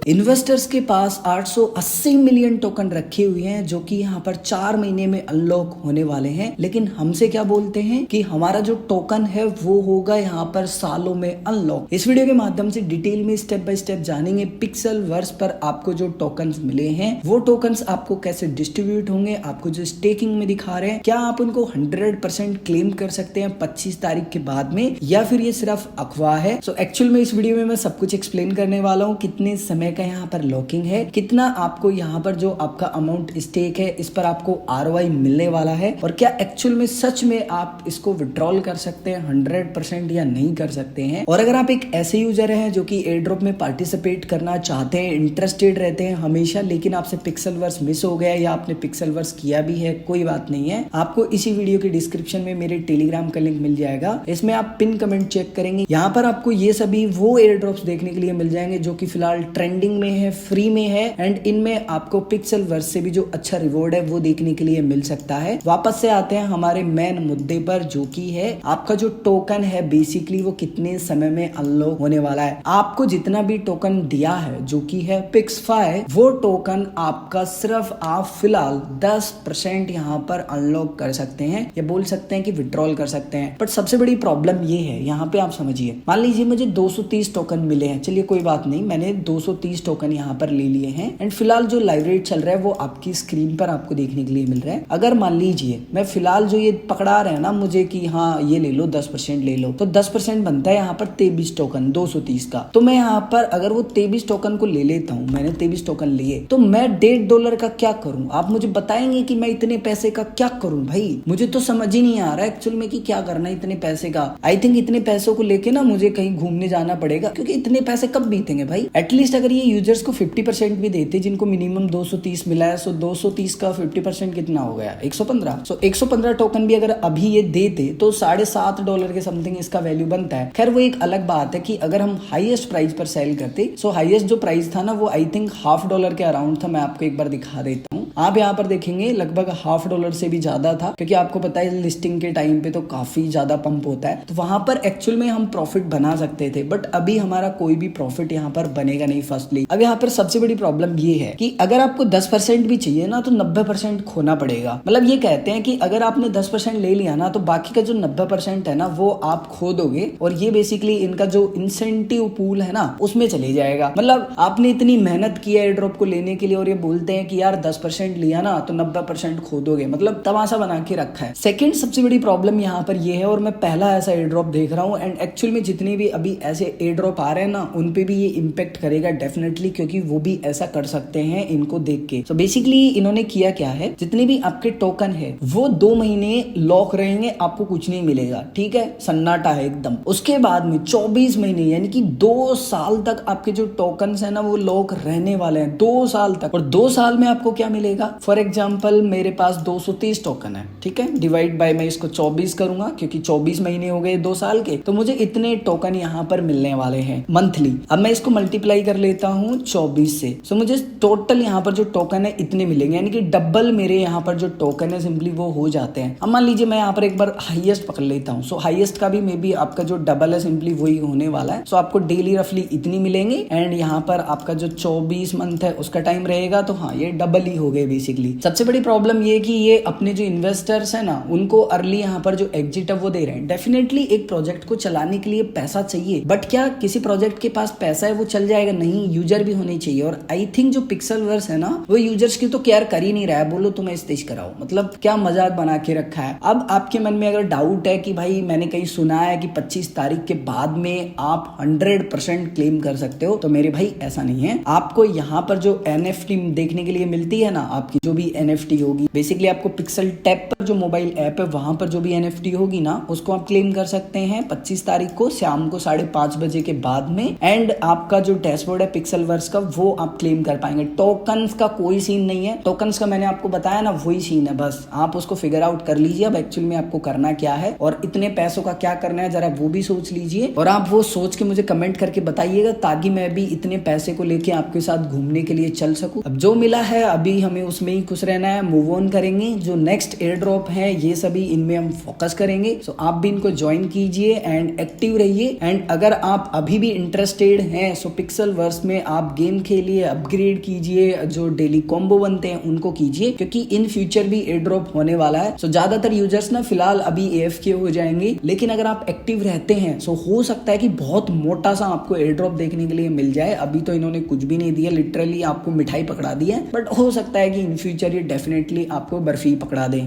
Investors के पास 880 million token रखे हुए हैं जो कि यहाँ पर 4 महीने में अनलॉक होने वाले हैं। लेकिन हमसे क्या बोलते हैं कि हमारा जो टोकन है वो होगा यहाँ पर सालों में अनलॉक। इस वीडियो के माध्यम से डिटेल में स्टेप बाय स्टेप जानेंगे पिक्सल वर्स पर आपको जो टोकन्स मिले हैं वो टोकन्स आपको कैसे डिस्ट्रीब्यूट होंगे, आपको जो स्टेकिंग में दिखा रहे हैं क्या आप उनको 100% क्लेम कर सकते हैं 25 तारीख के बाद में, या फिर ये सिर्फ अफवाह है। सो एक्चुअल में इस वीडियो में मैं सब कुछ एक्सप्लेन करने वाला हूँ, कितने समय का यहाँ पर लॉकिंग है, कितना आपको यहाँ पर जो आपका अमाउंट स्टेक है इस पर आपको ROI मिलने वाला है, और क्या एक्चुअल में सच में आप इसको विड्रॉल कर सकते हैं 100% या नहीं कर सकते हैं। और अगर आप एक ऐसे यूजर हैं जो कि एयर ड्रॉप में पार्टिसिपेट करना चाहते हैं, इंटरेस्टेड रहते हैं हमेशा, लेकिन आपसे पिक्सल वर्स मिस हो गया या आपने पिक्सल वर्स किया भी है, कोई बात नहीं है, आपको इसी वीडियो के डिस्क्रिप्शन में मेरे टेलीग्राम का लिंक मिल जाएगा। इसमें आप पिन कमेंट चेक करेंगे, यहाँ पर आपको ये सभी वो एयर ड्रॉप्स देखने के लिए मिल जाएंगे जो कि फिलहाल ट्रेंडिंग में है, फ्री में है, एंड इनमें आपको पिक्सल वर्स से भी जो अच्छा रिवॉर्ड है वो देखने के लिए मिल सकता है। वापस से आते हैं हमारे मेन मुद्दे पर जो कि है आपका जो टोकन है बेसिकली वो कितने समय में अनलॉक होने वाला है। आपको जितना भी टोकन दिया है जो कि है PixFi, वो टोकन आपका सिर्फ आप फिलहाल 10% यहाँ पर अनलॉक कर सकते हैं, या बोल सकते हैं कि विड्रॉल कर सकते हैं। बट सबसे बड़ी प्रॉब्लम ये है, यहाँ पे आप समझिए, मान लीजिए मुझे 230 टोकन मिले हैं, चलिए कोई बात नहीं, मैंने 230 टोकन यहाँ पर ले लिए हैं, एंड फिलहाल जो लाइव रेट चल रहा है वो आपकी स्क्रीन पर आपको देखने के लिए मिल रहा है। अगर मान लीजिए मैं फिलहाल जो ये पकड़ा रहे हैं ना मुझे कि हाँ ये ले लो 10% ले लो, तो 10% बनता है यहाँ पर 23 टोकन 230 का। तो मैं यहाँ पर अगर वो 23 टोकन को ले लेता हूँ, मैंने 23 टोकन लिए, तो मैं $1.5 का क्या करूँ? आप मुझे बताएंगे कि मैं इतने पैसे का क्या करूँ? भाई मुझे तो समझ ही नहीं आ रहा है एक्चुअल में कि क्या करना है इतने पैसे का। आई थिंक इतने पैसों को लेके ना मुझे कहीं घूमने जाना पड़ेगा, क्योंकि इतने पैसे कब बीतेंगे भाई। एटलीस्ट अगर ये यूजर्स को 50% भी देते जिनको मिनिमम 230 मिला है, सो 230 का 50% कितना हो गया? 115। सो 115 टोकन भी अगर अभी ये देते तो $7.5 के समथिंग इसका वैल्यू बनता है। खैर वो एक अलग बात है कि अगर हम हाईएस्ट प्राइस पर सेल करते, सो हाईएस्ट जो प्राइस था ना वो आई थिंक $0.5 के अराउंड था। मैं आपको एक बार दिखा देता हूँ, आप यहाँ पर देखेंगे लगभग $0.5 से भी ज्यादा था, क्योंकि आपको पता है लिस्टिंग के टाइम पे तो काफी ज्यादा पंप होता है, तो वहां पर एक्चुअल में हम प्रॉफिट बना सकते थे। बट अभी हमारा कोई भी प्रॉफिट यहाँ पर बनेगा नहीं फर्स्टली। अब यहाँ पर सबसे बड़ी प्रॉब्लम ये है कि अगर आपको 10% भी चाहिए ना तो 90% खोना पड़ेगा। मतलब ये कहते हैं कि अगर आपने 10% ले लिया ना तो बाकी का जो 90% है ना वो आप खो दोगे, और ये बेसिकली इनका जो इंसेंटिव पूल है ना उसमें चले जाएगा। मतलब आपने इतनी मेहनत की है एयर ड्रॉप को लेने के लिए, और ये बोलते हैं कि यार 10% लिया ना तो 90% खो दोगे, मतलब तमाशा बना के रखा है। सेकंड सबसे बड़ी प्रॉब्लम यहाँ पर ये है, और मैं पहला ऐसा एयर ड्रॉप देख रहा हूँ, एंड एक्चुअल में जितने भी अभी ऐसे एयर ड्रॉप आ रहे हैं ना उन पे भी ये इम्पेक्ट करेगा डेफिनेटली, क्योंकि वो भी ऐसा कर सकते हैं इनको देख के। सो बेसिकली इन्होंने किया क्या है, जितने भी आपके टोकन है वो 2 महीने लॉक रहेंगे, आपको कुछ नहीं मिलेगा, ठीक है, सन्नाटा है एकदम। उसके बाद में 24 महीने यानी कि 2 साल तक आपके जो टोकन है ना वो लॉक रहने वाले हैं, 2 साल तक। और 2 साल में आपको क्या मिलेगा? फॉर एग्जाम्पल मेरे पास 230 टोकन है, ठीक है, डिवाइड बाय मैं इसको 24 करूंगा क्योंकि 24 महीने हो गए 2 साल के, तो मुझे इतने टोकन यहाँ पर मिलने वाले हैं मंथली। अब मैं इसको मल्टीप्लाई कर लेता हूँ 24 से, सो मुझे टोटल यहाँ पर जो टोकन है इतने मिलेंगे, यानी कि डबल मेरे यहाँ पर जो टोकन है सिंपली वो हो जाते हैं। अब मान लीजिए मैं यहाँ पर एक बार हाईएस्ट पकड़ लेता हूँ, सो हाईएस्ट का भी मे बी आपका जो डबल है सिंपली वही होने वाला है। सो आपको डेली रफली इतनी मिलेंगे, एंड यहाँ पर आपका जो 24 मंथ है उसका टाइम रहेगा, तो हाँ ये डबल ही हो गए बेसिकली। सबसे बड़ी प्रॉब्लम ये कि ये अपने जो इन्वेस्टर्स है ना उनको अर्ली यहाँ पर जो एग्जिट है वो दे रहे हैं। डेफिनेटली एक प्रोजेक्ट को चलाने के लिए पैसा चाहिए, बट क्या किसी प्रोजेक्ट के पास पैसा है वो चल जाएगा? नहीं, यूजर भी होने चाहिए। और आई थिंक जो पिक्सल वर्स है ना वो यूजर्स की तो केयर कर ही नहीं रहा है। बोलो तुम्हें स्टेज कराओ, मतलब क्या मजाक बना के रखा है। अब आपके मन में अगर डाउट है कि भाई मैंने कहीं सुना है कि 25 तारीख के बाद में आप 100% क्लेम कर सकते हो, तो मेरे भाई ऐसा नहीं है। आपको यहाँ पर जो NFT देखने के लिए मिलती है ना, आपकी जो भी NFT होगी, बेसिकली आपको पिक्सल टैप पर जो मोबाइल ऐप है वहां पर जो भी NFT होगी ना उसको आप क्लेम कर सकते हैं 25 तारीख को शाम को 5:30 बजे के बाद में। एंड आपका जो डैशबोर्ड है पिक्सल वर्स का वो आप क्लेम कर पाएंगे। टोकन्स का कोई सीन नहीं है, टोकन्स का मैंने आपको बताया ना वही सीन है, बस आप उसको फिगर आउट कर लीजिए। अब एक्चुअल में आपको करना क्या है और इतने पैसों का क्या करना है जरा वो भी सोच लीजिए, और आप वो सोच के मुझे कमेंट करके बताइएगा ताकि मैं भी इतने पैसे को लेके आपके साथ घूमने के लिए चल सकूं। अब जो मिला है अभी हम हमें उसमें ही खुश रहना है, मूव ऑन करेंगे। जो नेक्स्ट एयर ड्रॉप है ये सभी इनमें हम फोकस करेंगे। सो आप भी इनको ज्वाइन कीजिए एंड एक्टिव रहिए। एंड अगर आप अभी भी इंटरेस्टेड हैं सो पिक्सल वर्स में आप गेम खेलिए, अपग्रेड कीजिए, जो डेली कॉम्बो बनते हैं उनको कीजिए, क्योंकि इन फ्यूचर भी एयर ड्रॉप होने वाला है। सो ज्यादातर यूजर्स ना फिलहाल अभी AFK हो जाएंगे, लेकिन अगर आप एक्टिव रहते हैं सो हो सकता है कि बहुत मोटा सा आपको एयर ड्रॉप देखने के लिए मिल जाए। अभी तो इन्होंने कुछ भी नहीं दिया, लिटरली आपको मिठाई पकड़ा दी है, बट हो सकता है कि इन फ्यूचर ये डेफिनेटली आपको बर्फी पकड़ा दे।